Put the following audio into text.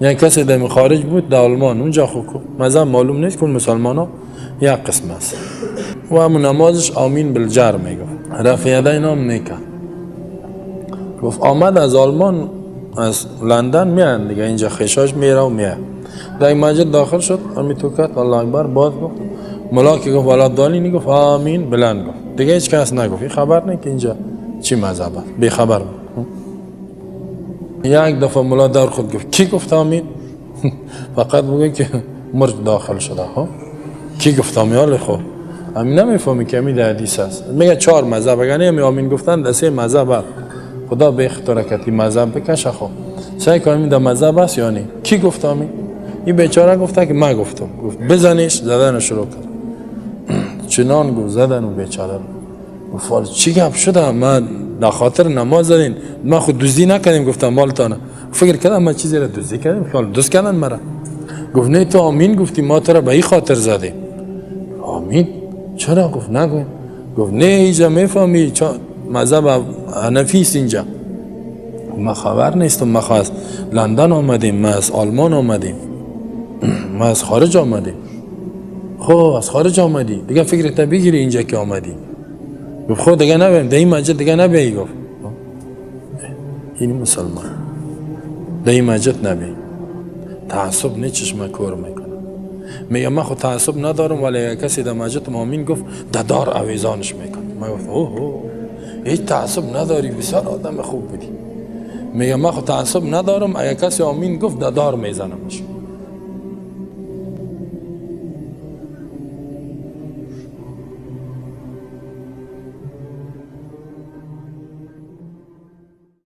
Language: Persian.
یعنی کسی در خارج بود در آلمان اونجا خود مذهب معلوم نیست که مسلمان ها یک قسم است و همون نمازش آمین بالجر میگفت، رفع یدین هم میکرد. گفت آمد از آلمان از لندن میان دیگه، اینجا خیشاش میره و میاد. در این مسجد داخل شد امی تو کرد الله اکبر، باز گفت ملا که گفت ولا دالینی گفت آمین بلند گفت، دیگه هیچ کس نگفت. این خبر نه که اینجا چی مذهب است، بی خبر بود. یک دفعه ملا در خود گفت کی گفت آمین؟ فقط بگوین که مرد داخل شده. ها کی گفت آمین؟ حال خب همین نمیفهمی که همین در حدیث است. میگه 4 مذهب، اگر همین آمین گفتن در 3 مذهب است. خدا به اختیار کتی مذهب بکشه. خب سعی کنیم در مذهب است یا نه. کی گفت آمین؟ این بیچاره گفته که من گفتم. گفت بزنیش، زدن شروع کرد. چنان گفت زدن و بیچاره گفت چی گپ شده؟ من در خاطر نماز زدین، من خود دزدی نکردیم. گفتم مالتانه. فکر کردم من چیزی را دزدی کردم، خیال دزد کردن مرا. گفت نه تو آمین گفتی، ما تو را به این خاطر زدیم. آمین چرا؟ گفت نگو. گفت نه اینجا میفهمی مذهب حنفی است اینجا. ما خبر نیستم، ما از لندن آمدیم، ما از آلمان آمدیم، ما از خارج آمدیم. خب از خارج آمدی دیگه فکرت بگیری اینجا که آمدی. گفت خود دیگه نبیم در این مسجد دیگه نبی. گفت این مسلمان در این مسجد نبی. تعصب نه چشم کور میکنه. میگه من خود تعصب ندارم، ولی کسی در مسجد آمین گفت دار اویزانش میکنه. من گفت اوه هیچ تعصب نداری، بسیار آدم خوب بودی. میگه من خود تعصب ندارم، اگه کسی آمین گفت دار میزنمش.